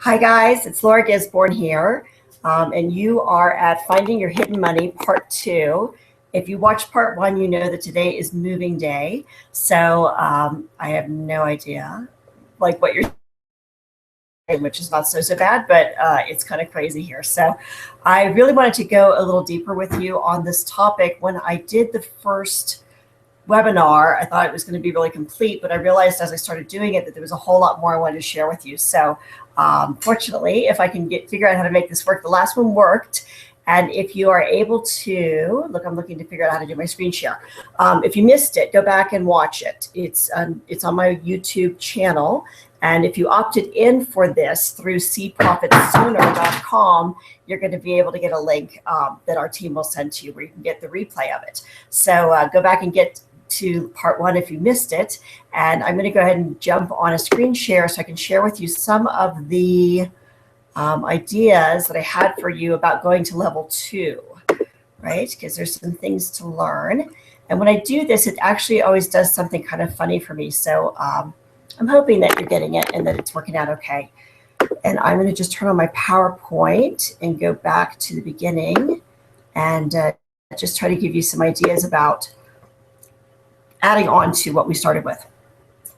Hi guys, it's Laura Gisborne here, and you are at Finding Your Hidden Money Part 2. If you watched Part 1, you know that today is moving day, so I have no idea what you're doing, which is not so bad, but it's kind of crazy here. So I really wanted to go a little deeper with you on this topic. When I did the first webinar, I thought it was going to be really complete, but I realized as I started doing it that there was a whole lot more I wanted to share with you. So fortunately, if I can figure out how to make this work, the last one worked. And if you are able to, look, I'm looking to figure out how to do my screen share. If you missed it, go back and watch it. It's on my YouTube channel. And if you opted in for this through cprofitsooner.com, you're going to be able to get a link that our team will send to you where you can get the replay of it. So go back and get to Part 1 if you missed it. And I'm going to go ahead and jump on a screen share so I can share with you some of the ideas that I had for you about going to level 2, right? Because there's some things to learn. And when I do this, it actually always does something kind of funny for me. So I'm hoping that you're getting it and that it's working out okay. And I'm going to just turn on my PowerPoint and go back to the beginning and just try to give you some ideas about adding on to what we started with.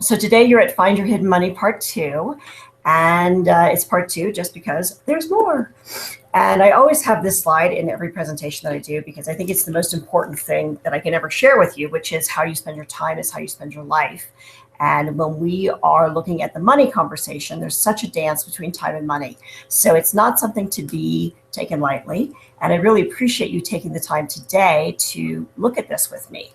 So today you're at Find Your Hidden Money Part 2. And it's Part 2 just because there's more. And I always have this slide in every presentation that I do because I think it's the most important thing that I can ever share with you, which is how you spend your time is how you spend your life. And when we are looking at the money conversation, there's such a dance between time and money. So it's not something to be taken lightly. And I really appreciate you taking the time today to look at this with me.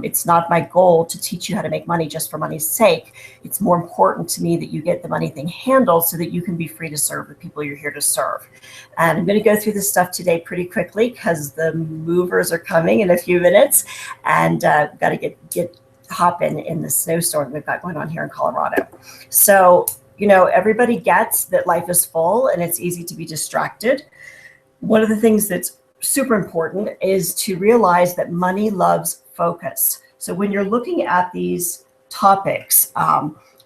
It's not my goal to teach you how to make money just for money's sake. It's more important to me that you get the money thing handled so that you can be free to serve the people you're here to serve. And I'm going to go through this stuff today pretty quickly because the movers are coming in a few minutes, and got to hop in the snowstorm we've got going on here in Colorado. So, everybody gets that life is full and it's easy to be distracted. One of the things that's super important is to realize that money loves focus. So when you're looking at these topics,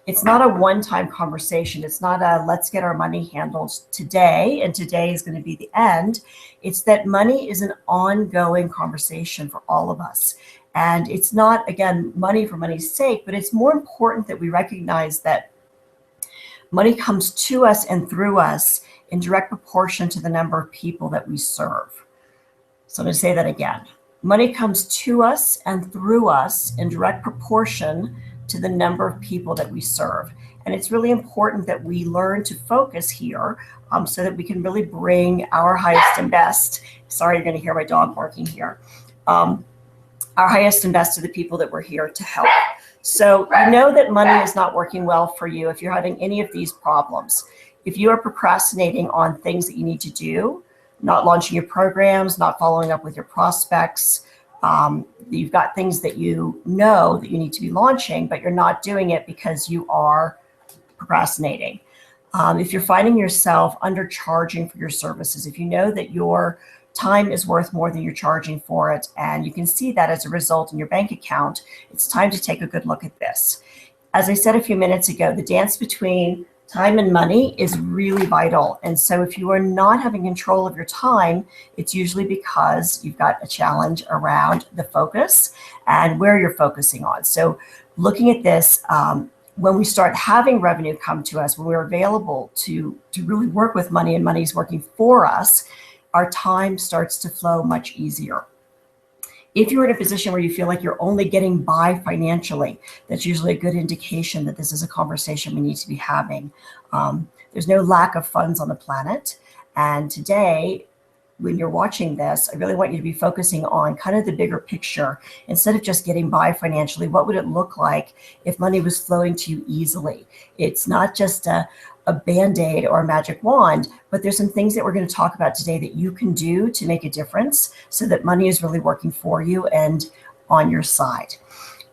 it's not a one-time conversation. It's not a let's get our money handled today, and today is going to be the end. It's that money is an ongoing conversation for all of us. And it's not, again, money for money's sake, but it's more important that we recognize that money comes to us and through us in direct proportion to the number of people that we serve. So I'm going to say that again. Money comes to us and through us in direct proportion to the number of people that we serve. And it's really important that we learn to focus here so that we can really bring our highest and best. Sorry, you're going to hear my dog barking here. Our highest and best to the people that we're here to help. So you know that money is not working well for you if you're having any of these problems. If you are procrastinating on things that you need to do, not launching your programs, not following up with your prospects. You've got things that you know that you need to be launching, but you're not doing it because you are procrastinating. If you're finding yourself undercharging for your services, if you know that your time is worth more than you're charging for it, and you can see that as a result in your bank account, it's time to take a good look at this. As I said a few minutes ago, the dance between time and money is really vital. And so if you are not having control of your time, it's usually because you've got a challenge around the focus and where you're focusing on. So looking at this, when we start having revenue come to us, when we're available to really work with money and money's working for us, our time starts to flow much easier. If you're in a position where you feel like you're only getting by financially, that's usually a good indication that this is a conversation we need to be having. There's no lack of funds on the planet. And today, when you're watching this, I really want you to be focusing on kind of the bigger picture. Instead of just getting by financially, what would it look like if money was flowing to you easily? It's not just a Band-Aid or a magic wand, but there's some things that we're going to talk about today that you can do to make a difference so that money is really working for you and on your side.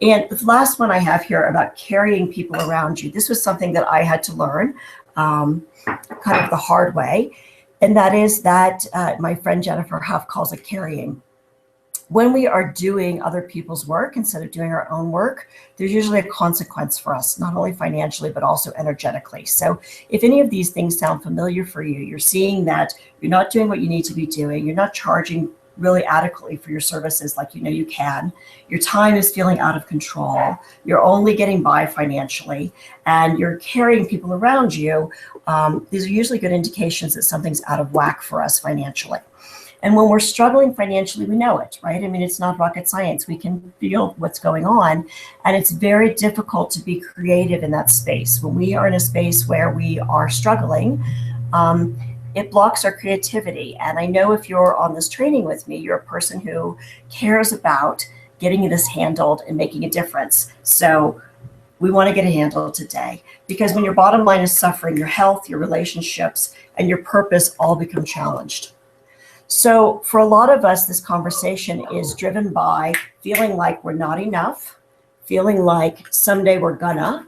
And the last one I have here about carrying people around you. This was something that I had to learn kind of the hard way. And that is that my friend Jennifer Huff calls it carrying. when we are doing other people's work instead of doing our own work, there's usually a consequence for us, not only financially, but also energetically. So if any of these things sound familiar for you, you're seeing that you're not doing what you need to be doing, you're not charging really adequately for your services like you know you can, your time is feeling out of control, you're only getting by financially, and you're carrying people around you, these are usually good indications that something's out of whack for us financially. And when we're struggling financially, we know it, right? I mean, it's not rocket science. We can feel what's going on. And it's very difficult to be creative in that space. When we are in a space where we are struggling, it blocks our creativity. And I know if you're on this training with me, you're a person who cares about getting this handled and making a difference. So we want to get it handled today, because when your bottom line is suffering, your health, your relationships, and your purpose all become challenged. So for a lot of us, this conversation is driven by feeling like we're not enough, feeling like someday we're gonna,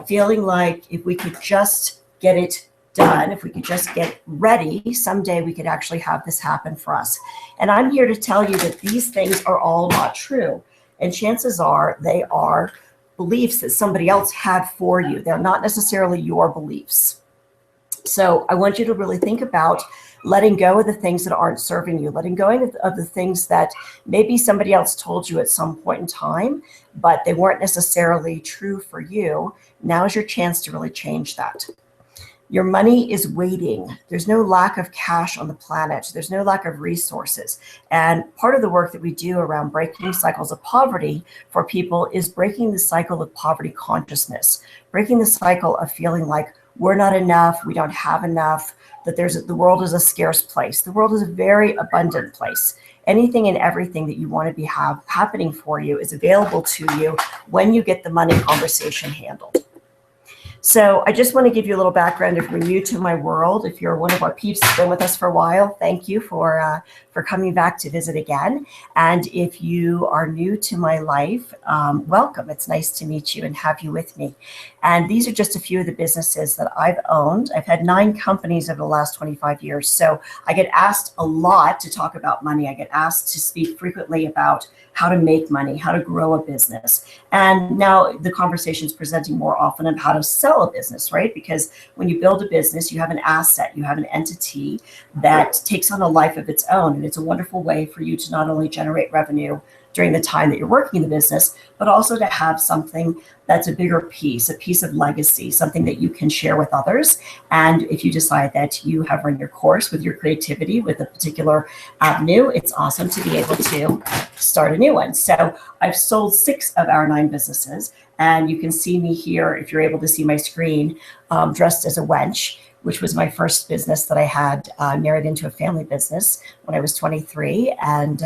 feeling like if we could just get it done, if we could just get ready, someday we could actually have this happen for us. And I'm here to tell you that these things are all not true. And chances are they are beliefs that somebody else had for you. They're not necessarily your beliefs. So I want you to really think about letting go of the things that aren't serving you, letting go of the things that maybe somebody else told you at some point in time, but they weren't necessarily true for you. Now's your chance to really change that. Your money is waiting. There's no lack of cash on the planet. There's no lack of resources. And part of the work that we do around breaking cycles of poverty for people is breaking the cycle of poverty consciousness, breaking the cycle of feeling like we're not enough, we don't have enough, that the world is a scarce place. The world is a very abundant place. Anything and everything that you want to be happening for you is available to you when you get the money conversation handled. So I just want to give you a little background. If you're new to my world, if you're one of our peeps who's been with us for a while, thank you for coming back to visit again. And if you are new to my life, welcome. It's nice to meet you and have you with me. And these are just a few of the businesses that I've owned. I've had 9 companies over the last 25 years. So I get asked a lot to talk about money. I get asked to speak frequently about how to make money, how to grow a business. And now the conversation is presenting more often of how to sell a business, right? Because when you build a business, you have an asset, you have an entity that takes on a life of its own. And it's a wonderful way for you to not only generate revenue during the time that you're working in the business, but also to have something that's a bigger piece, a piece of legacy, something that you can share with others. And if you decide that you have run your course with your creativity with a particular avenue, it's awesome to be able to start a new one. So I've sold 6 of our 9 businesses, and you can see me here, if you're able to see my screen, dressed as a wench, which was my first business that I had married into a family business when I was 23, and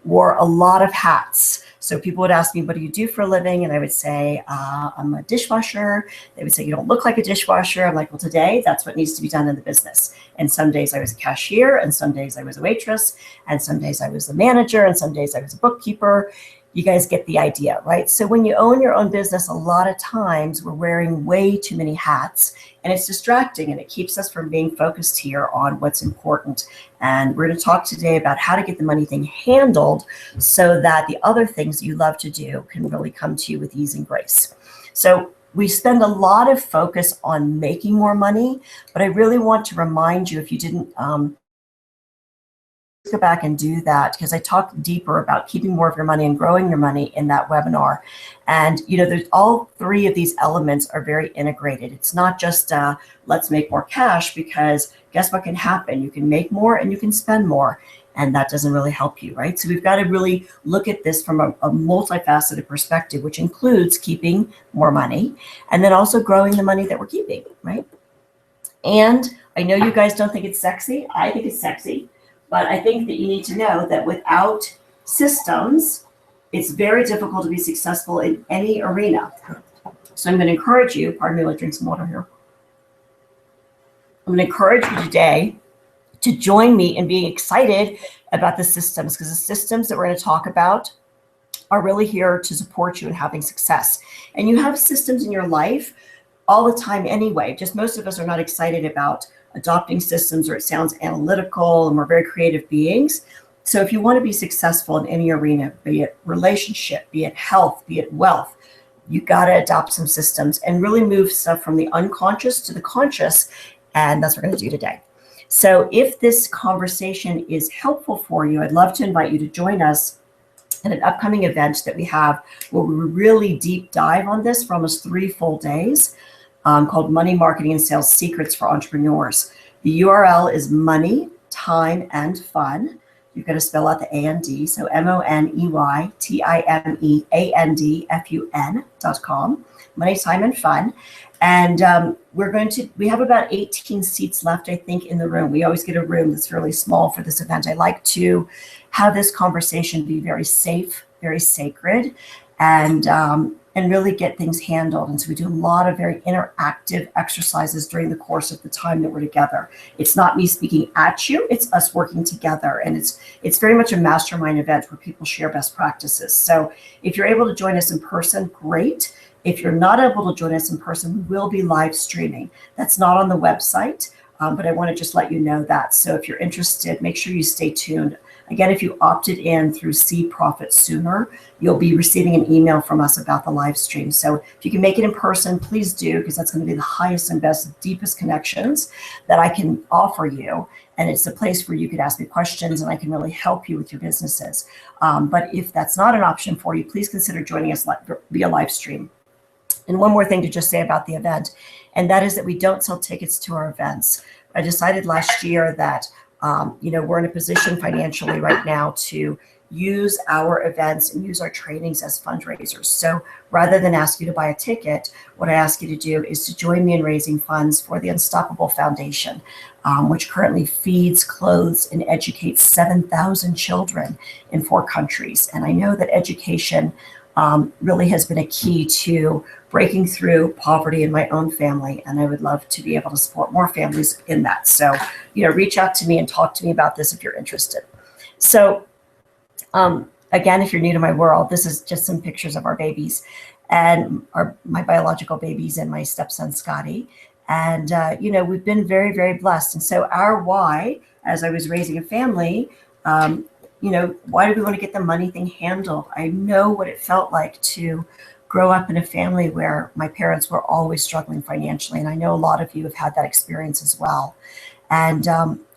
wore a lot of hats. So people would ask me, what do you do for a living? And I would say, I'm a dishwasher. They would say, you don't look like a dishwasher. I'm like, well, today that's what needs to be done in the business. And some days I was a cashier, and some days I was a waitress, and some days I was a manager, and some days I was a bookkeeper. You guys get the idea, right? So when you own your own business, a lot of times we're wearing way too many hats, and it's distracting, and it keeps us from being focused here on what's important. And we're going to talk today about how to get the money thing handled so that the other things you love to do can really come to you with ease and grace. So we spend a lot of focus on making more money, but I really want to remind you, if you didn't go back and do that, because I talked deeper about keeping more of your money and growing your money in that webinar. And there's all 3 of these elements are very integrated. It's not just let's make more cash, because guess what can happen? You can make more and you can spend more, and that doesn't really help you, right? So we've got to really look at this from a multifaceted perspective, which includes keeping more money and then also growing the money that we're keeping, right? And I know you guys don't think it's sexy. I think it's sexy. But I think that you need to know that without systems, it's very difficult to be successful in any arena. So I'm going to encourage you, pardon me, let's drink some water here. I'm going to encourage you today to join me in being excited about the systems, because the systems that we're going to talk about are really here to support you in having success. And you have systems in your life all the time anyway. Just most of us are not excited about adopting systems, or it sounds analytical, and we're very creative beings. So if you want to be successful in any arena, be it relationship, be it health, be it wealth, you got to adopt some systems and really move stuff from the unconscious to the conscious. And that's what we're going to do today. So if this conversation is helpful for you, I'd love to invite you to join us at an upcoming event that we have where we really deep dive on this for almost 3 full days, called Money, Marketing, and Sales Secrets for Entrepreneurs. The URL is Money, Time, and Fun. You've got to spell out the A-N-D, so MoneyTimeandFun.com, Money, Time, and Fun. And we have about 18 seats left, I think, in the room. We always get a room that's really small for this event. I like to have this conversation be very safe, very sacred, and really get things handled. And so we do a lot of very interactive exercises during the course of the time that we're together. It's not me speaking at you, it's us working together. And it's very much a mastermind event where people share best practices. So if you're able to join us in person, great. If you're not able to join us in person, we will be live streaming. That's not on the website, but I want to just let you know that. So if you're interested, make sure you stay tuned. Again, if you opted in through See Profit Sooner, you'll be receiving an email from us about the live stream. So if you can make it in person, please do, because that's going to be the highest and best, deepest connections that I can offer you. And it's a place where you could ask me questions and I can really help you with your businesses. But if that's not an option for you, please consider joining us via live stream. And one more thing to just say about the event, and that is that we don't sell tickets to our events. I decided last year that we're in a position financially right now to use our events and use our trainings as fundraisers. So rather than ask you to buy a ticket, what I ask you to do is to join me in raising funds for the Unstoppable Foundation, which currently feeds, clothes, and educates 7,000 children in 4 countries. And I know that education really has been a key to breaking through poverty in my own family. And I would love to be able to support more families in that. So, reach out to me and talk to me about this if you're interested. So, again, if you're new to my world, this is just some pictures of our babies and my biological babies and my stepson, Scotty. And, we've been very, very blessed. And so our why, as I was raising a family, why do we want to get the money thing handled? I know what it felt like to grow up in a family where my parents were always struggling financially. And I know a lot of you have had that experience as well. And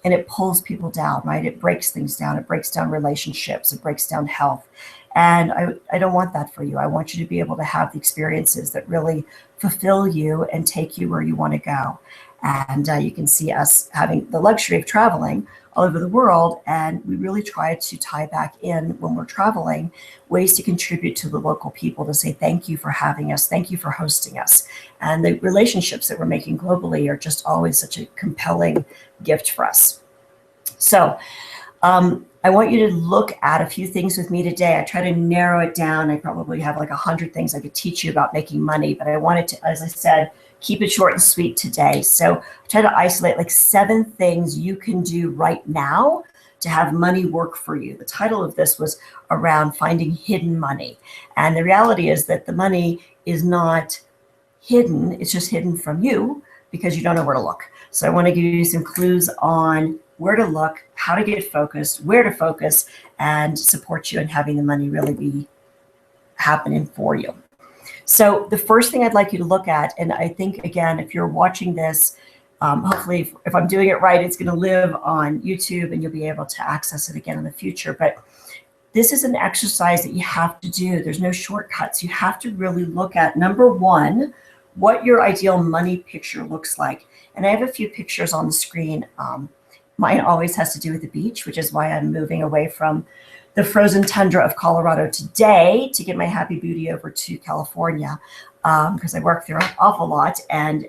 it pulls people down, right? It breaks things down. It breaks down relationships. It breaks down health. And I don't want that for you. I want you to be able to have the experiences that really fulfill you and take you where you want to go. And you can see us having the luxury of traveling all over the world. And we really try to tie back in when we're traveling ways to contribute to the local people, to say thank you for having us. Thank you for hosting us. And the relationships that we're making globally are just always such a compelling gift for us. So I want you to look at a few things with me today. I try to narrow it down. I probably have like 100 things I could teach you about making money, but I wanted to, as I said, keep it short and sweet today. So I try to isolate like 7 things you can do right now to have money work for you. The title of this was around finding hidden money. And the reality is that the money is not hidden. It's just hidden from you because you don't know where to look. So I want to give you some clues on where to look, how to get focused, where to focus, and support you in having the money really be happening for you. So the first thing I'd like you to look at, and I think, again, if you're watching this, hopefully if I'm doing it right, it's going to live on YouTube and you'll be able to access it again in the future. But this is an exercise that you have to do. There's no shortcuts. You have to really look at, number one, what your ideal money picture looks like. And I have a few pictures on the screen. Mine always has to do with the beach, which is why I'm moving away from the frozen tundra of Colorado today to get my happy booty over to California, because I work there an awful lot and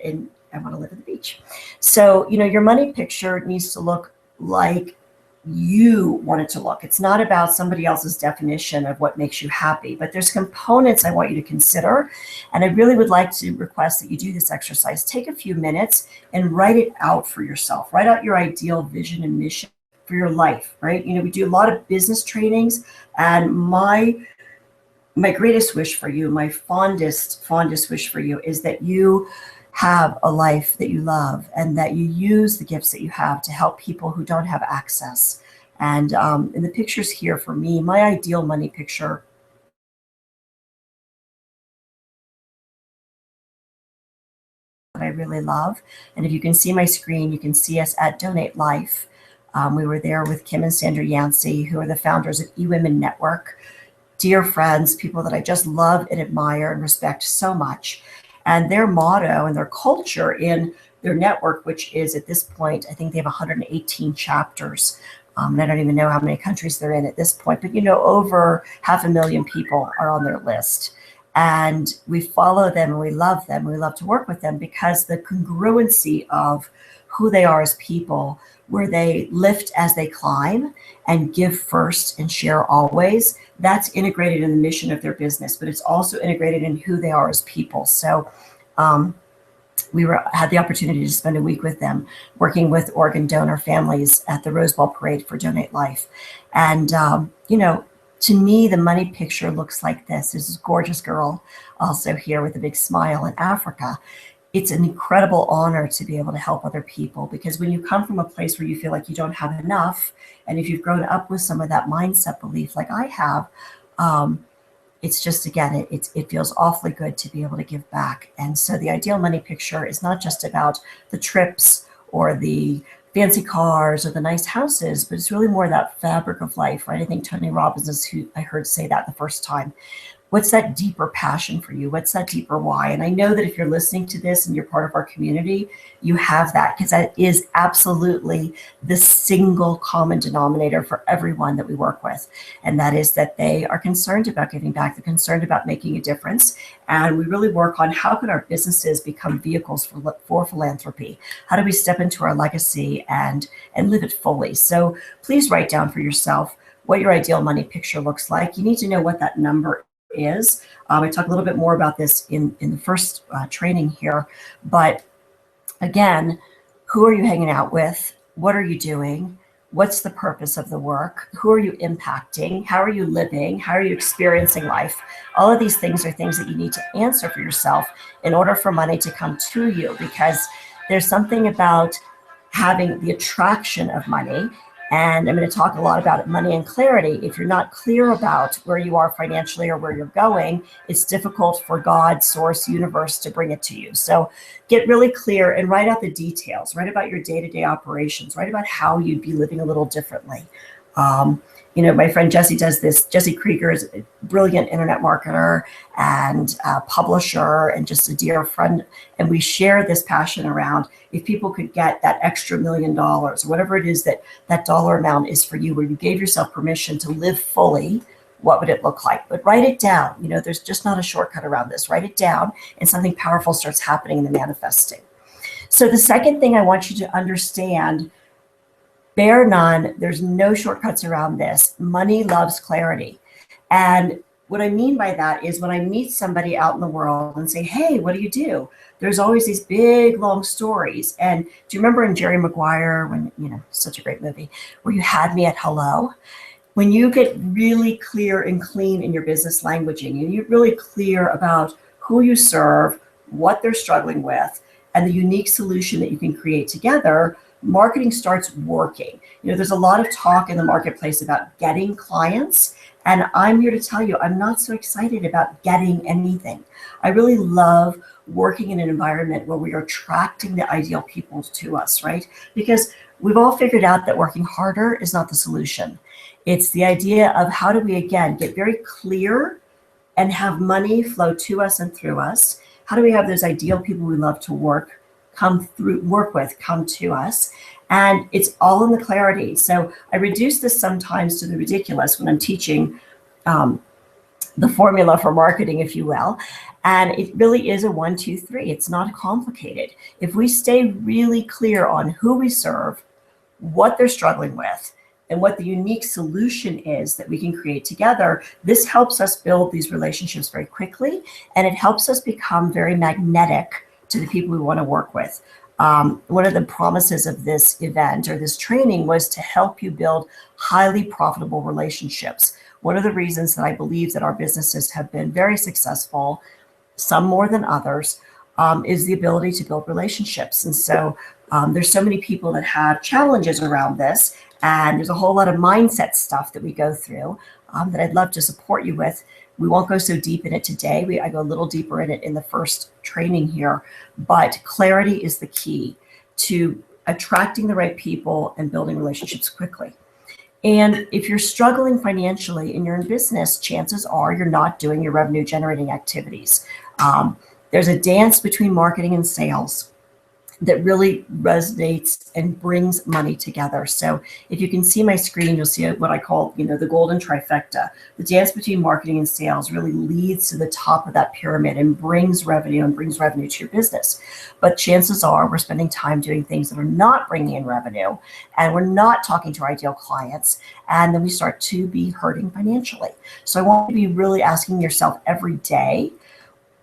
I want to live at the beach. So, your money picture needs to look like you want it to look. It's not about somebody else's definition of what makes you happy, but there's components I want you to consider. And I really would like to request that you do this exercise. Take a few minutes and write it out for yourself. Write out your ideal vision and mission for your life, right? We do a lot of business trainings, and my greatest wish for you, my fondest wish for you is that you have a life that you love and that you use the gifts that you have to help people who don't have access. And in the pictures here for me, my ideal money picture that I really love. And if you can see my screen, you can see us at Donate Life. We were there with Kim and Sandra Yancey, who are the founders of eWomen Network. Dear friends, people that I just love and admire and respect so much. And their motto and their culture in their network, which is at this point, I think they have 118 chapters. And I don't even know how many countries they're in at this point, but over 500,000 people are on their list. And we follow them and we love them. We love to work with them because the congruency of who they are as people, where they lift as they climb and give first and share always, that's integrated in the mission of their business, but it's also integrated in who they are as people. So we had the opportunity to spend a week with them working with organ donor families at the Rose Bowl Parade for Donate Life. And, to me, the money picture looks like this. There's this gorgeous girl also here with a big smile in Africa. It's an incredible honor to be able to help other people, because when you come from a place where you feel like you don't have enough, and if you've grown up with some of that mindset belief like I have, it's just, again, it feels awfully good to be able to give back. And so the ideal money picture is not just about the trips or the fancy cars or the nice houses, but it's really more that fabric of life, right? I think Tony Robbins is who I heard say that the first time. What's that deeper passion for you? What's that deeper why? And I know that if you're listening to this and you're part of our community, you have that, because that is absolutely the single common denominator for everyone that we work with. And that is that they are concerned about giving back. They're concerned about making a difference. And we really work on how can our businesses become vehicles for philanthropy? How do we step into our legacy and live it fully? So please write down for yourself what your ideal money picture looks like. You need to know what that number is. I talk a little bit more about this in the first training here, but again, who are you hanging out with? What are you doing? What's the purpose of the work? Who are you impacting? How are you living? How are you experiencing life? All of these things are things that you need to answer for yourself in order for money to come to you, because there's something about having the attraction of money. And I'm going to talk a lot about it, money and clarity. If you're not clear about where you are financially or where you're going, it's difficult for God, source, universe to bring it to you. So get really clear and write out the details. Write about your day-to-day operations. Write about how you'd be living a little differently. My friend Jesse does this. Jesse Krieger is a brilliant internet marketer and publisher and just a dear friend. And we share this passion around if people could get that extra $1 million, or whatever it is that dollar amount is for you, where you gave yourself permission to live fully, what would it look like? But write it down. There's just not a shortcut around this. Write it down and something powerful starts happening in the manifesting. So the second thing I want you to understand, bear none, there's no shortcuts around this. Money loves clarity. And what I mean by that is when I meet somebody out in the world and say, hey, what do you do? There's always these big, long stories. And do you remember in Jerry Maguire, when, such a great movie, where you had me at hello? When you get really clear and clean in your business languaging, and you're really clear about who you serve, what they're struggling with, and the unique solution that you can create together, marketing starts working. There's a lot of talk in the marketplace about getting clients, and I'm here to tell you, I'm not so excited about getting anything. I really love working in an environment where we are attracting the ideal people to us, right? Because we've all figured out that working harder is not the solution. It's the idea of how do we, again, get very clear and have money flow to us and through us. How do we have those ideal people we love to work with come to us? And it's all in the clarity. So I reduce this sometimes to the ridiculous when I'm teaching the formula for marketing, if you will. And it really is a 1, 2, 3. It's not complicated. If we stay really clear on who we serve, what they're struggling with, and what the unique solution is that we can create together, this helps us build these relationships very quickly, and it helps us become very magnetic to the people we want to work with. One of the promises of this event or this training was to help you build highly profitable relationships. One of the reasons that I believe that our businesses have been very successful, some more than others, is the ability to build relationships. And so There's so many people that have challenges around this, and there's a whole lot of mindset stuff that we go through that I'd love to support you with. We won't go so deep in it today. I go a little deeper in it in the first training here, but clarity is the key to attracting the right people and building relationships quickly. And if you're struggling financially and you're in business, chances are you're not doing your revenue generating activities. There's a dance between marketing and sales that really resonates and brings money together. So if you can see my screen, you'll see what I call, the golden trifecta. The dance between marketing and sales really leads to the top of that pyramid and brings revenue to your business. But chances are we're spending time doing things that are not bringing in revenue, and we're not talking to our ideal clients, and then we start to be hurting financially. So I want you to be really asking yourself every day,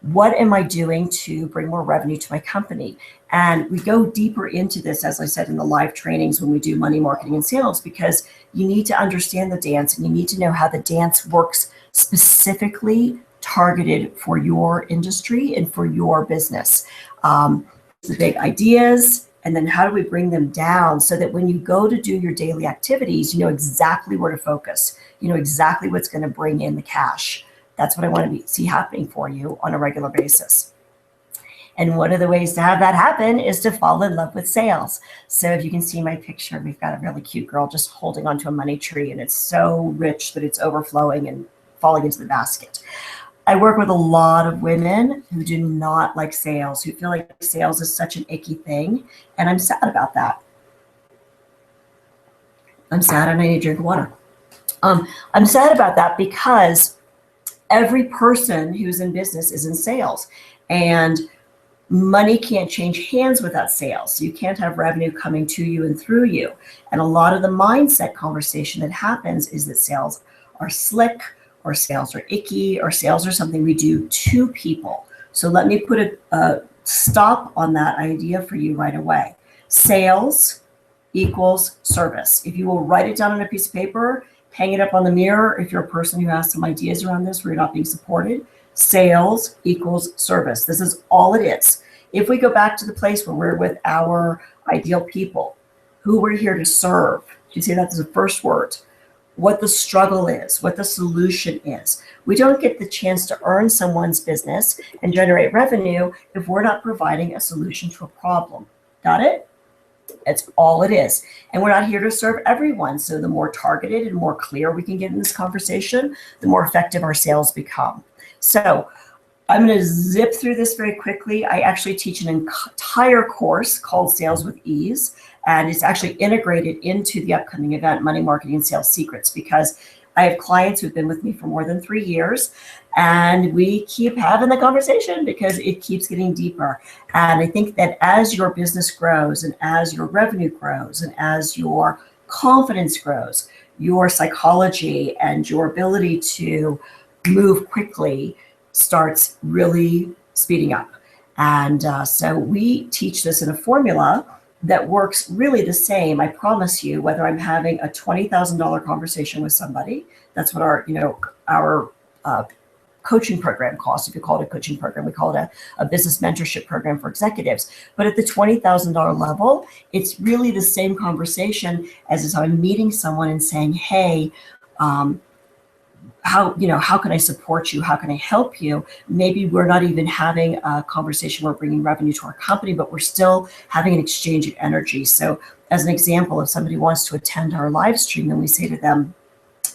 what am I doing to bring more revenue to my company? And we go deeper into this, as I said, in the live trainings when we do money, marketing, and sales, because you need to understand the dance and you need to know how the dance works specifically targeted for your industry and for your business. The big ideas, and then how do we bring them down so that when you go to do your daily activities, you know exactly where to focus, you know exactly what's going to bring in the cash. That's what I want to see happening for you on a regular basis. And one of the ways to have that happen is to fall in love with sales. So if you can see my picture, we've got a really cute girl just holding onto a money tree, and it's so rich that it's overflowing and falling into the basket. I work with a lot of women who do not like sales, who feel like sales is such an icky thing, and I'm sad about that. I'm sad and I need to drink water. I'm sad about that because every person who's in business is in sales, and money can't change hands without sales. So you can't have revenue coming to you and through you. And a lot of the mindset conversation that happens is that sales are slick, or sales are icky, or sales are something we do to people. So let me put a stop on that idea for you right away. Sales equals service. If you will write it down on a piece of paper, hang it up on the mirror if you're a person who has some ideas around this where you're not being supported. Sales equals service. This is all it is. If we go back to the place where we're with our ideal people, who we're here to serve, you see that as the first word, what the struggle is, what the solution is. We don't get the chance to earn someone's business and generate revenue if we're not providing a solution to a problem. Got it? That's all it is. And we're not here to serve everyone. So the more targeted and more clear we can get in this conversation, the more effective our sales become. So I'm going to zip through this very quickly. I actually teach an entire course called Sales with Ease, and it's actually integrated into the upcoming event, Money, Marketing, and Sales Secrets, because I have clients who've been with me for more than 3 years, and we keep having the conversation because it keeps getting deeper. And I think that as your business grows and as your revenue grows and as your confidence grows, your psychology and your ability to move quickly starts really speeding up. And so we teach this in a formula that works really the same, I promise you, whether I'm having a $20,000 conversation with somebody. That's what our coaching program costs. If you call it a coaching program, we call it a business mentorship program for executives. But at the $20,000 level, it's really the same conversation as if I'm meeting someone and saying, hey, how can I support you? How can I help you? Maybe we're not even having a conversation where we're bringing revenue to our company, but we're still having an exchange of energy. So as an example, if somebody wants to attend our live stream, then we say to them,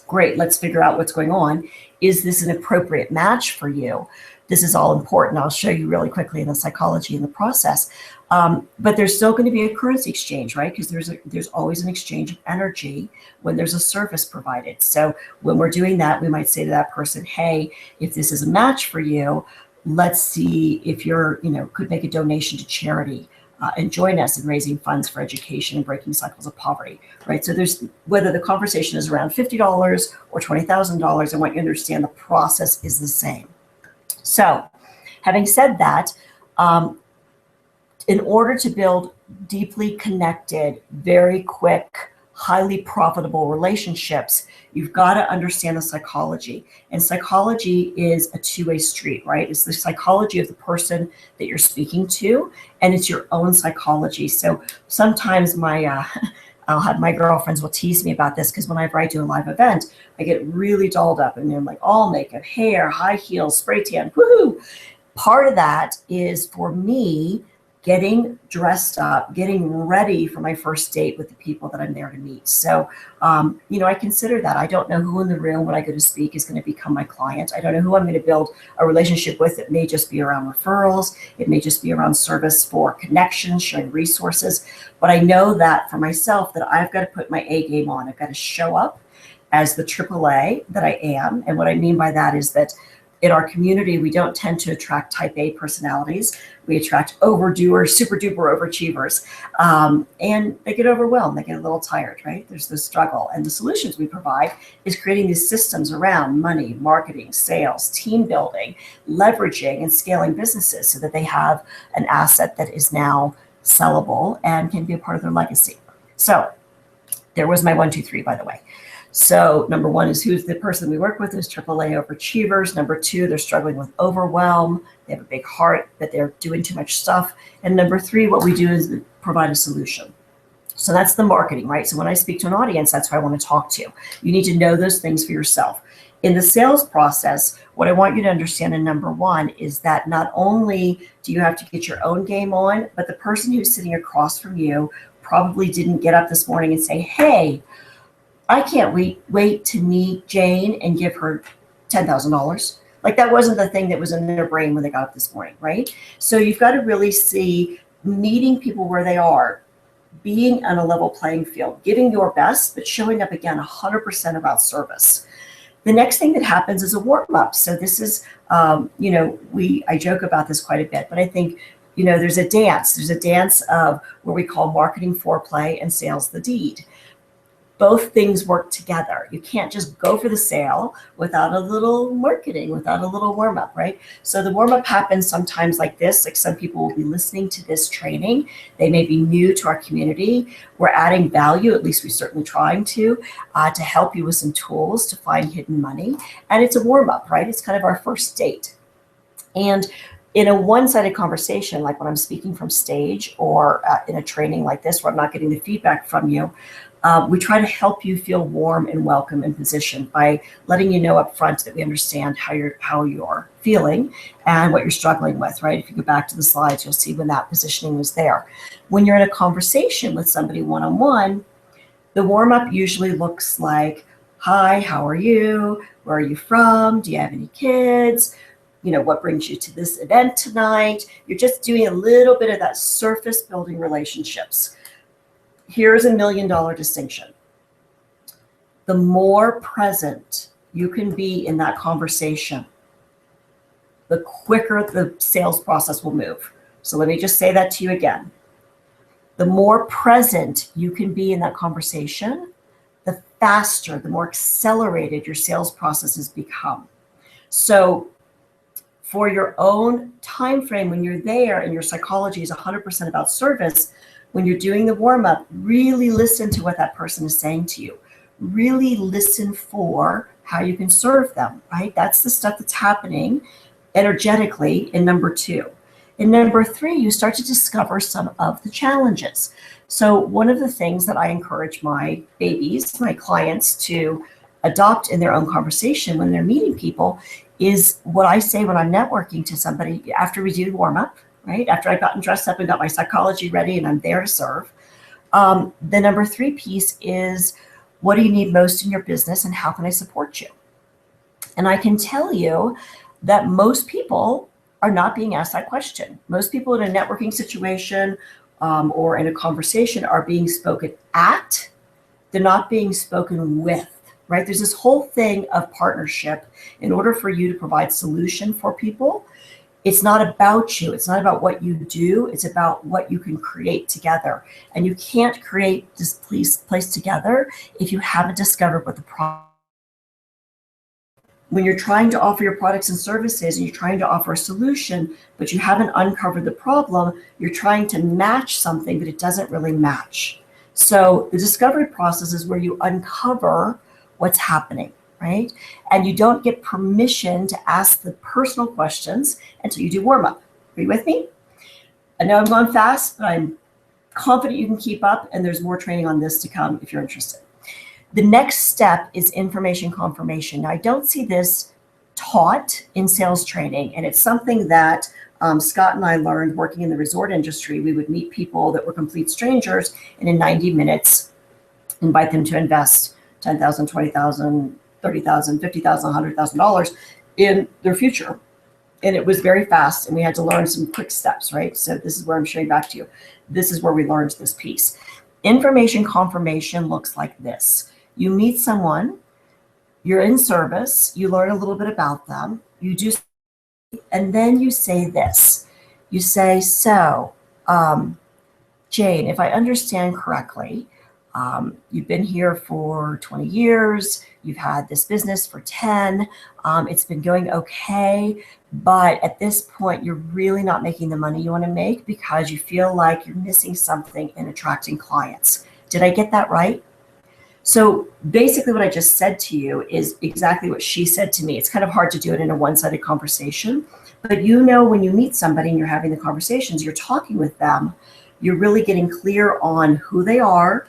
great, let's figure out what's going on. Is this an appropriate match for you? This is all important. I'll show you really quickly in the psychology in the process. But there's still going to be a currency exchange, right? Because there's always an exchange of energy when there's a service provided. So when we're doing that, we might say to that person, hey, if this is a match for you, let's see if you're, could make a donation to charity and join us in raising funds for education and breaking cycles of poverty, right? So there's, whether the conversation is around $50 or $20,000, I want you to understand the process is the same. So having said that, in order to build deeply connected, very quick highly profitable relationships, you've got to understand the psychology. And psychology is a two-way street, right? It's the psychology of the person that you're speaking to, and it's your own psychology. So sometimes I'll have my girlfriends will tease me about this, because whenever I do a live event, I get really dolled up and they're like all makeup, hair, high heels, spray tan, woohoo. Part of that is for me getting dressed up, getting ready for my first date with the people that I'm there to meet. So, I consider that. I don't know who in the room when I go to speak is going to become my client. I don't know who I'm going to build a relationship with. It may just be around referrals. It may just be around service for connections, sharing resources. But I know that for myself, that I've got to put my A game on. I've got to show up as the AAA that I am. And what I mean by that is that in our community, we don't tend to attract type A personalities. We attract overdoers, super duper overachievers, and they get overwhelmed. They get a little tired, right? There's the struggle. And the solutions we provide is creating these systems around money, marketing, sales, team building, leveraging and scaling businesses so that they have an asset that is now sellable and can be a part of their legacy. So there was my 1, 2, 3, by the way. So number one is who's the person we work with is AAA overachievers. Number two, they're struggling with overwhelm. They have a big heart, but they're doing too much stuff. And number three, what we do is provide a solution. So that's the marketing, right? So when I speak to an audience, that's who I want to talk to. You need to know those things for yourself. In the sales process, what I want you to understand in number one is that not only do you have to get your own game on, but the person who's sitting across from you probably didn't get up this morning and say, hey, I can't wait to meet Jane and give her $10,000. Like that wasn't the thing that was in their brain when they got up this morning, right? So you've got to really see meeting people where they are, being on a level playing field, giving your best, but showing up again 100% about service. The next thing that happens is a warm up. So this is, I joke about this quite a bit, but I think, there's a dance. There's a dance of what we call marketing foreplay and sales the deed. Both things work together. You can't just go for the sale without a little marketing, without a little warm up, right? So the warm up happens sometimes like this. Like some people will be listening to this training. They may be new to our community. We're adding value, at least we're certainly trying to help you with some tools to find hidden money. And it's a warm up, right? It's kind of our first date. And in a one-sided conversation, like when I'm speaking from stage or in a training like this, where I'm not getting the feedback from you, we try to help you feel warm and welcome and positioned by letting you know up front that we understand how you're feeling and what you're struggling with, right? If you go back to the slides, you'll see when that positioning was there. When you're in a conversation with somebody one-on-one, the warm-up usually looks like, hi, how are you? Where are you from? Do you have any kids? What brings you to this event tonight? You're just doing a little bit of that surface building relationships. Here's $1 million distinction. The more present you can be in that conversation, the quicker the sales process will move. So let me just say that to you again. The more present you can be in that conversation, the faster, the more accelerated your sales processes become. So for your own time frame, when you're there and your psychology is 100% about service, when you're doing the warm-up, really listen to what that person is saying to you. Really listen for how you can serve them, right? That's the stuff that's happening energetically in number two. In number three, you start to discover some of the challenges. So one of the things that I encourage my babies, my clients, to adopt in their own conversation when they're meeting people is what I say when I'm networking to somebody after we do warm-up, right? After I've gotten dressed up and got my psychology ready and I'm there to serve. The number three piece is, what do you need most in your business and how can I support you? And I can tell you that most people are not being asked that question. Most people in a networking situation or in a conversation are being spoken at. They're not being spoken with, right? There's this whole thing of partnership. In order for you to provide solution for people, it's not about you. It's not about what you do. It's about what you can create together. And you can't create this place together if you haven't discovered what the problem. When you're trying to offer your products and services and you're trying to offer a solution, but you haven't uncovered the problem, you're trying to match something, but it doesn't really match. So the discovery process is where you uncover what's happening, right? And you don't get permission to ask the personal questions until you do warm up. Are you with me? I know I'm going fast, but I'm confident you can keep up, and there's more training on this to come if you're interested. The next step is information confirmation. Now, I don't see this taught in sales training, and it's something that Scott and I learned working in the resort industry. We would meet people that were complete strangers, and in 90 minutes, invite them to invest $10,000, $20,000, $30,000, $50,000, $100,000 in their future. And it was very fast, and we had to learn some quick steps, right? So this is where I'm sharing back to you. This is where we learned this piece. Information confirmation looks like this. You meet someone, you're in service, you learn a little bit about them, you do, and then you say this. You say, so, Jane, if I understand correctly, you've been here for 20 years, you've had this business for 10, it's been going okay, but at this point, you're really not making the money you want to make because you feel like you're missing something in attracting clients. Did I get that right? So basically what I just said to you is exactly what she said to me. It's kind of hard to do it in a one-sided conversation, but you know when you meet somebody and you're having the conversations, you're talking with them, you're really getting clear on who they are,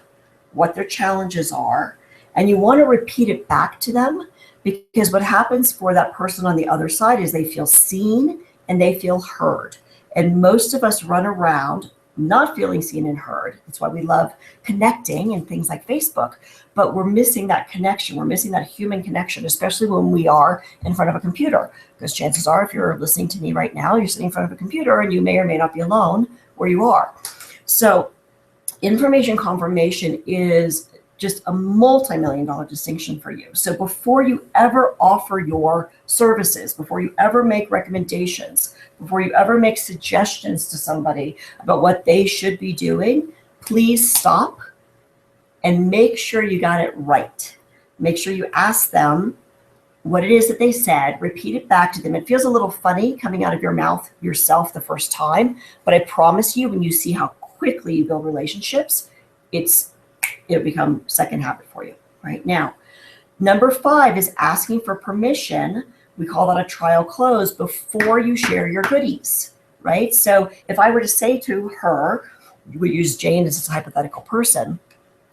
what their challenges are, and you want to repeat it back to them, because what happens for that person on the other side is they feel seen and they feel heard. And most of us run around not feeling seen and heard. That's why we love connecting and things like Facebook, but we're missing that connection. We're missing that human connection, especially when we are in front of a computer, because chances are if you're listening to me right now, you're sitting in front of a computer and you may or may not be alone where you are. So information confirmation is just a multi-million-dollar distinction for you. So before you ever offer your services, before you ever make recommendations, before you ever make suggestions to somebody about what they should be doing, please stop and make sure you got it right. Make sure you ask them what it is that they said, repeat it back to them. It feels a little funny coming out of your mouth yourself the first time, but I promise you, when you see how quickly you build relationships, it'll become second habit for you right now. Number 5 is asking for permission. We call that a trial close before you share your goodies, right? So if I were to say to her, we use Jane as a hypothetical person.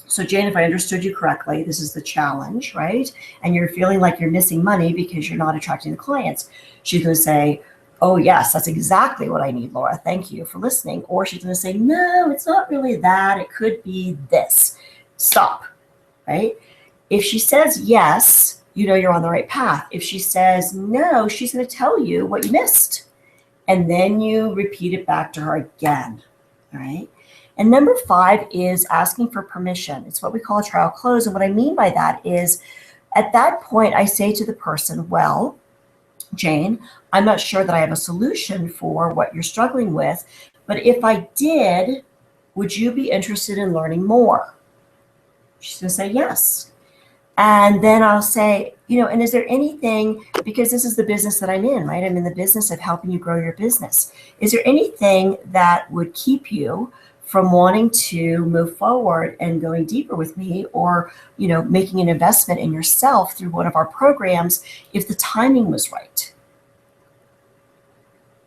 So Jane, if I understood you correctly, this is the challenge, right? And you're feeling like you're missing money because you're not attracting the clients. She's going to say, oh yes, that's exactly what I need, Laura. Thank you for listening. Or she's going to say, no, it's not really that. It could be this. Stop, right? If she says yes, you know you're on the right path. If she says no, she's going to tell you what you missed. And then you repeat it back to her again, all right? And number 5 is asking for permission. It's what we call a trial close. And what I mean by that is at that point, I say to the person, well, Jane, I'm not sure that I have a solution for what you're struggling with, but if I did, would you be interested in learning more? She's going to say yes. And then I'll say, and is there anything, because this is the business that I'm in, right? I'm in the business of helping you grow your business. Is there anything that would keep you from wanting to move forward and going deeper with me, or, making an investment in yourself through one of our programs if the timing was right?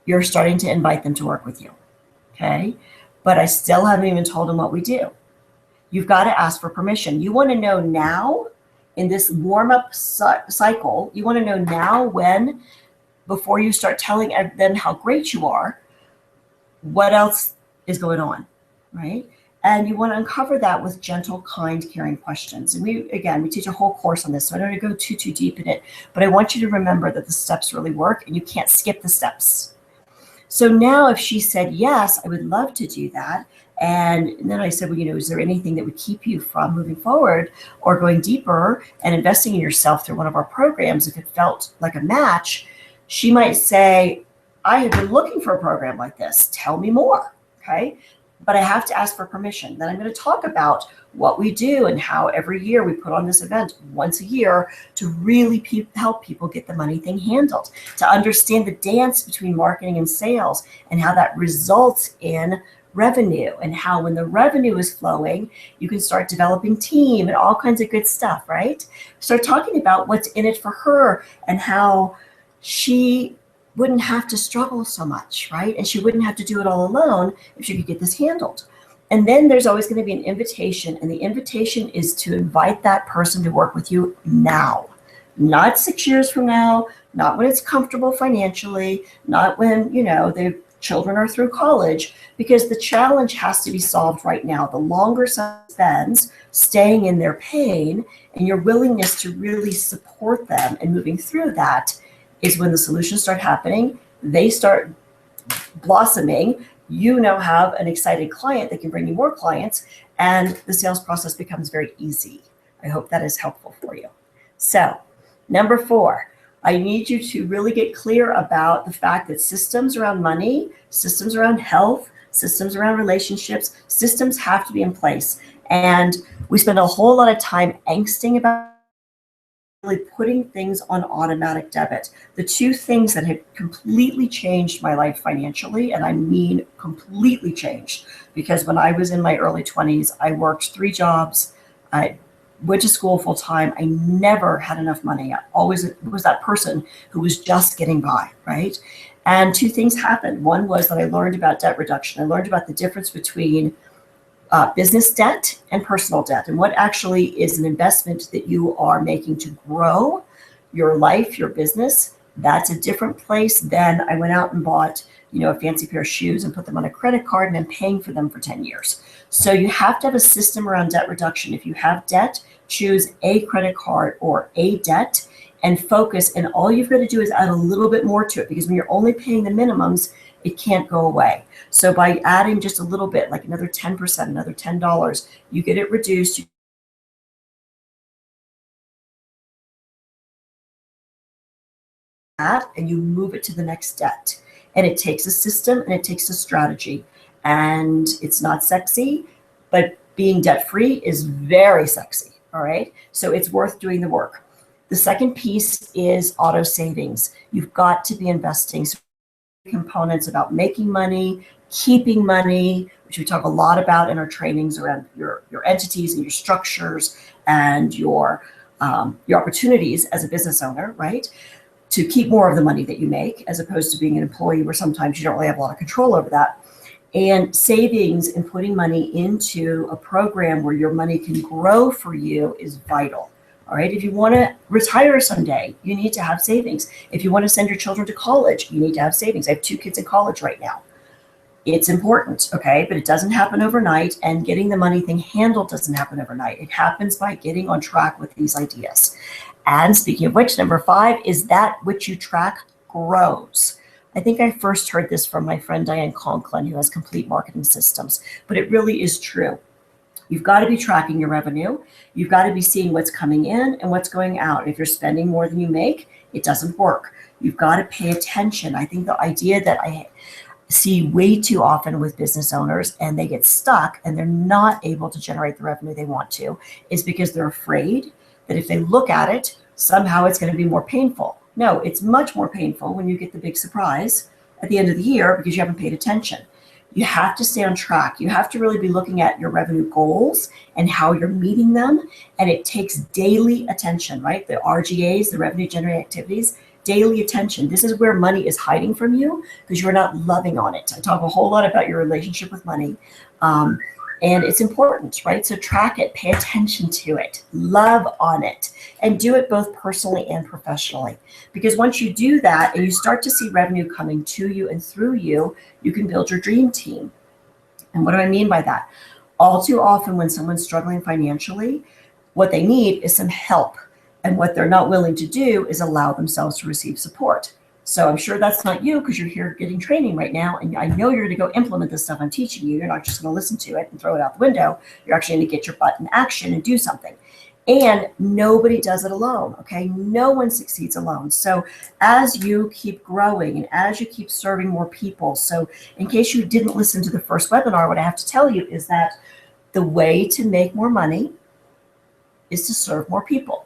You're starting to invite them to work with you, okay? But I still haven't even told them what we do. You've got to ask for permission. You want to know now in this warm-up cycle, you want to know now when, before you start telling them how great you are, what else is going on, right? And you want to uncover that with gentle, kind, caring questions. And we teach a whole course on this, so I don't want to go too deep in it, but I want you to remember that the steps really work and you can't skip the steps. So now if she said, yes, I would love to do that. And then I said, well, is there anything that would keep you from moving forward or going deeper and investing in yourself through one of our programs if it felt like a match? She might say, I have been looking for a program like this. Tell me more, okay? But I have to ask for permission. Then I'm going to talk about what we do and how every year we put on this event once a year to really help people get the money thing handled, to understand the dance between marketing and sales and how that results in revenue, and how when the revenue is flowing, you can start developing team and all kinds of good stuff, right? Start talking about what's in it for her and how she wouldn't have to struggle so much, right? And she wouldn't have to do it all alone if she could get this handled. And then there's always going to be an invitation, and the invitation is to invite that person to work with you now, not 6 years from now, not when it's comfortable financially, not when, the children are through college, because the challenge has to be solved right now. The longer someone spends staying in their pain and your willingness to really support them and moving through that is when the solutions start happening. They start blossoming. You now have an excited client that can bring you more clients, and the sales process becomes very easy. I hope that is helpful for you. So, number 4, I need you to really get clear about the fact that systems around money, systems around health, systems around relationships, systems have to be in place. And we spend a whole lot of time angsting about really putting things on automatic debit. The 2 things that have completely changed my life financially, and I mean completely changed, because when I was in my early 20s, I worked 3 jobs. I went to school full time. I never had enough money. I always was that person who was just getting by, right? And 2 things happened. One was that I learned about debt reduction. I learned about the difference between business debt and personal debt, and what actually is an investment that you are making to grow your life, your business. That's a different place than I went out and bought, a fancy pair of shoes and put them on a credit card and I'm paying for them for 10 years. So you have to have a system around debt reduction. If you have debt, choose a credit card or a debt and focus. And all you've got to do is add a little bit more to it, because when you're only paying the minimums, it can't go away. So by adding just a little bit, like another 10%, another $10, you get it reduced. And you move it to the next debt. And it takes a system and it takes a strategy. And it's not sexy, but being debt-free is very sexy, all right? So it's worth doing the work. The second piece is auto savings. You've got to be investing. So components about making money, keeping money, which we talk a lot about in our trainings around your entities and your structures and your opportunities as a business owner, right? To keep more of the money that you make, as opposed to being an employee where sometimes you don't really have a lot of control over that. And savings and putting money into a program where your money can grow for you is vital. All right. If you want to retire someday, you need to have savings. If you want to send your children to college, you need to have savings. I have 2 kids in college right now. It's important, okay, but it doesn't happen overnight, and getting the money thing handled doesn't happen overnight. It happens by getting on track with these ideas. And speaking of which, number 5 is that which you track grows. I think I first heard this from my friend Diane Conklin, who has Complete Marketing Systems, but it really is true. You've got to be tracking your revenue. You've got to be seeing what's coming in and what's going out. If you're spending more than you make, it doesn't work. You've got to pay attention. I think the idea that I see way too often with business owners, and they get stuck and they're not able to generate the revenue they want to, is because they're afraid that if they look at it, somehow it's going to be more painful. No, it's much more painful when you get the big surprise at the end of the year because you haven't paid attention. You have to stay on track. You have to really be looking at your revenue goals and how you're meeting them. And it takes daily attention, right? The RGAs, the revenue generating activities, daily attention. This is where money is hiding from you because you're not loving on it. I talk a whole lot about your relationship with money. And it's important, right? So track it, pay attention to it, love on it, and do it both personally and professionally. Because once you do that and you start to see revenue coming to you and through you, you can build your dream team. And what do I mean by that? All too often when someone's struggling financially, what they need is some help. And what they're not willing to do is allow themselves to receive support. So I'm sure that's not you because you're here getting training right now. And I know you're going to go implement this stuff I'm teaching you. You're not just going to listen to it and throw it out the window. You're actually going to get your butt in action and do something. And nobody does it alone, okay? No one succeeds alone. So as you keep growing and as you keep serving more people, so in case you didn't listen to the first webinar, what I have to tell you is that the way to make more money is to serve more people.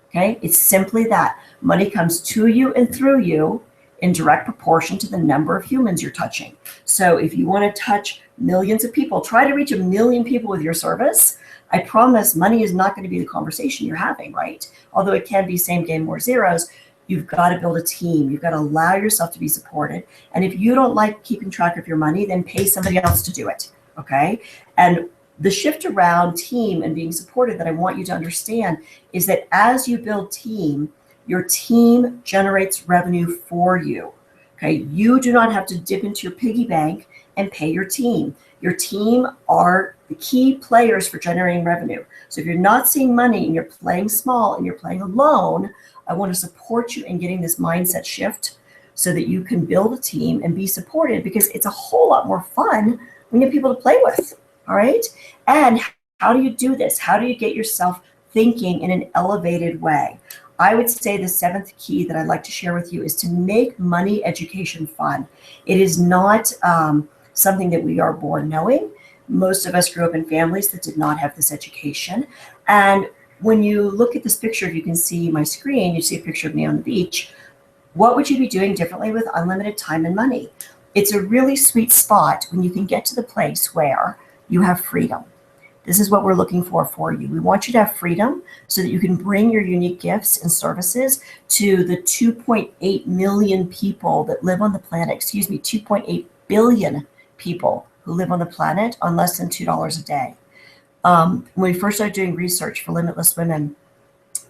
Okay, it's simply that money comes to you and through you, in direct proportion to the number of humans you're touching. So if you want to touch millions of people, try to reach 1 million people with your service. I promise money is not going to be the conversation you're having, right? Although it can be same game, more zeros. You've got to build a team. You've got to allow yourself to be supported. And if you don't like keeping track of your money, then pay somebody else to do it, okay? And the shift around team and being supported that I want you to understand is that as you build team, your team generates revenue for you, okay? You do not have to dip into your piggy bank and pay your team. Your team are the key players for generating revenue. So if you're not seeing money and you're playing small and you're playing alone, I want to support you in getting this mindset shift so that you can build a team and be supported, because it's a whole lot more fun when you have people to play with, all right? And how do you do this? How do you get yourself thinking in an elevated way? I would say the seventh key that I'd like to share with you is to make money education fun. It is not something that we are born knowing. Most of us grew up in families that did not have this education. And when you look at this picture, if you can see my screen, you see a picture of me on the beach. What would you be doing differently with unlimited time and money? It's a really sweet spot when you can get to the place where you have freedom. This is what we're looking for you. We want you to have freedom so that you can bring your unique gifts and services to the 2.8 million people that live on the planet, 2.8 billion people who live on the planet on less than $2 a day. When we first started doing research for Limitless Women,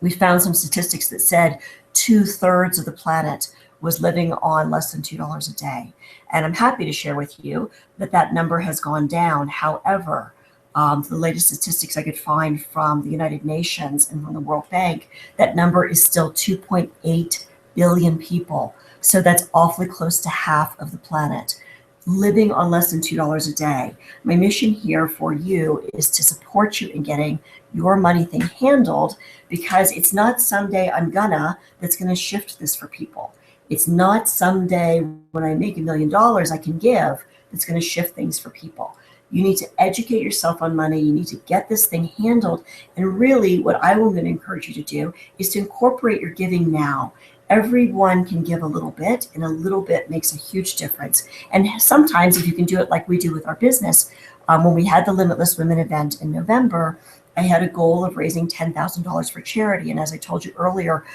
we found some statistics that said 2/3 of the planet was living on less than $2 a day. And I'm happy to share with you that that number has gone down. However, the latest statistics I could find from the United Nations and from the World Bank, that number is still 2.8 billion people. So that's awfully close to half of the planet living on less than $2 a day. My mission here for you is to support you in getting your money thing handled, because it's not someday I'm gonna that's gonna shift this for people. It's not someday when I make $1 million I can give that's gonna shift things for people. You need to educate yourself on money. You need to get this thing handled. And really what I will encourage you to do is to incorporate your giving now. Everyone can give a little bit, and a little bit makes a huge difference. And sometimes if you can do it like we do with our business, when we had the Limitless Women event in November, I had a goal of raising $10,000 for charity. And as I told you earlier,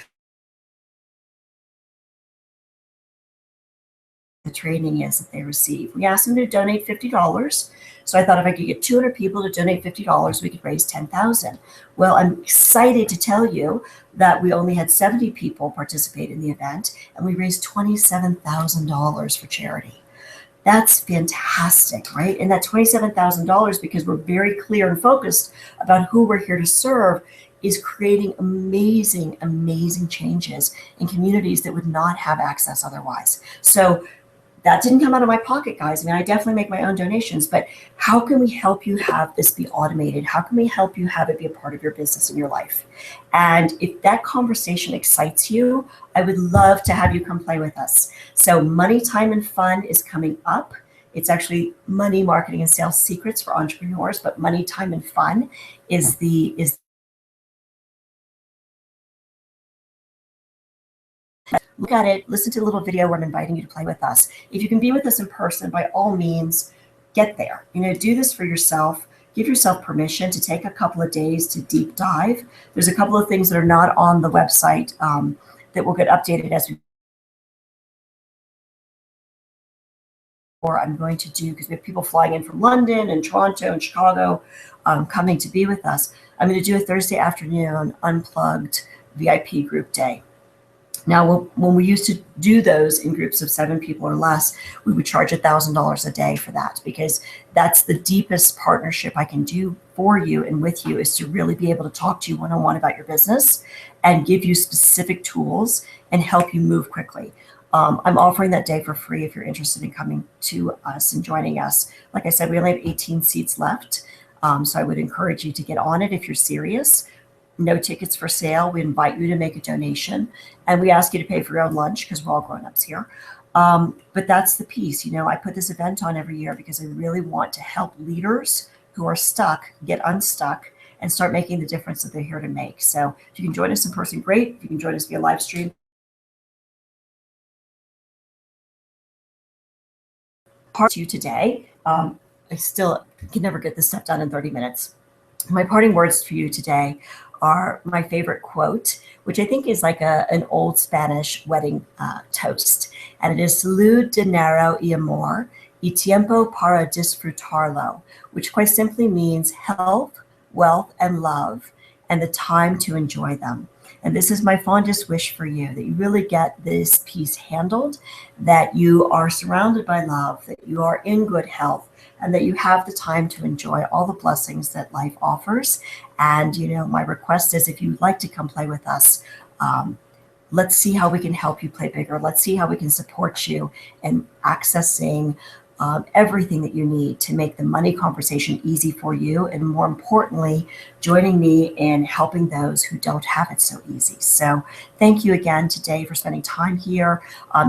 the training is that they receive. We asked them to donate $50. So I thought if I could get 200 people to donate $50, we could raise 10,000. Well, I'm excited to tell you that we only had 70 people participate in the event, and we raised $27,000 for charity. That's fantastic, right? And that $27,000, because we're very clear and focused about who we're here to serve, is creating amazing, amazing changes in communities that would not have access otherwise. So that didn't come out of my pocket, guys. I mean, I definitely make my own donations, but how can we help you have this be automated? How can we help you have it be a part of your business and your life? And if that conversation excites you, I would love to have you come play with us. So Money, Time, and Fun is coming up. It's actually Money, Marketing, and Sales Secrets for Entrepreneurs, but Money, Time, and Fun is look at it, listen to a little video where I'm inviting you to play with us. If you can be with us in person, by all means, get there. Do this for yourself. Give yourself permission to take a couple of days to deep dive. There's a couple of things that are not on the website that will get updated as we or I'm going to do, because we have people flying in from London and Toronto and Chicago coming to be with us. I'm going to do a Thursday afternoon unplugged VIP group day. Now, when we used to do those in groups of 7 people or less, we would charge $1,000 a day for that, because that's the deepest partnership I can do for you and with you, is to really be able to talk to you one-on-one about your business and give you specific tools and help you move quickly. I'm offering that day for free if you're interested in coming to us and joining us. Like I said, we only have 18 seats left, so I would encourage you to get on it if you're serious. No tickets for sale. We invite you to make a donation, and we ask you to pay for your own lunch because we're all grown-ups here. But that's the piece. I put this event on every year because I really want to help leaders who are stuck get unstuck and start making the difference that they're here to make. So if you can join us in person, great. If you can join us via live stream, part to you today. I still can never get this stuff done in 30 minutes. My parting words for you today are my favorite quote, which I think is like an old Spanish wedding toast. And it is Salud, dinero y amor, y tiempo para disfrutarlo, which quite simply means health, wealth, and love, and the time to enjoy them. And this is my fondest wish for you, that you really get this piece handled, that you are surrounded by love, that you are in good health, and that you have the time to enjoy all the blessings that life offers. And, my request is, if you'd like to come play with us, let's see how we can help you play bigger. Let's see how we can support you in accessing everything that you need to make the money conversation easy for you. And more importantly, joining me in helping those who don't have it so easy. So thank you again today for spending time here.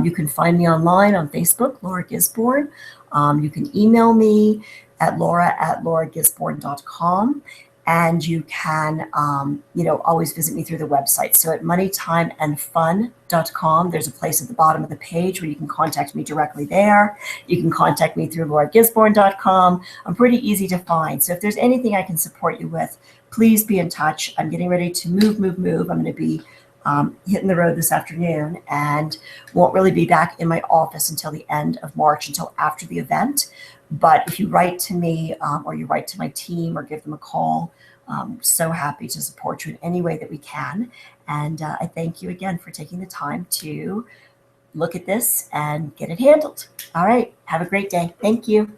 You can find me online on Facebook, Laura Gisborne. You can email me at laura@lauragisborne.com. And you can, always visit me through the website. So at moneytimeandfun.com, there's a place at the bottom of the page where you can contact me directly there. You can contact me through lauragisborne.com. I'm pretty easy to find. So if there's anything I can support you with, please be in touch. I'm getting ready to move. I'm going to be hitting the road this afternoon and won't really be back in my office until the end of March, until after the event. But if you write to me or you write to my team or give them a call, I'm so happy to support you in any way that we can. And I thank you again for taking the time to look at this and get it handled. All right. Have a great day. Thank you.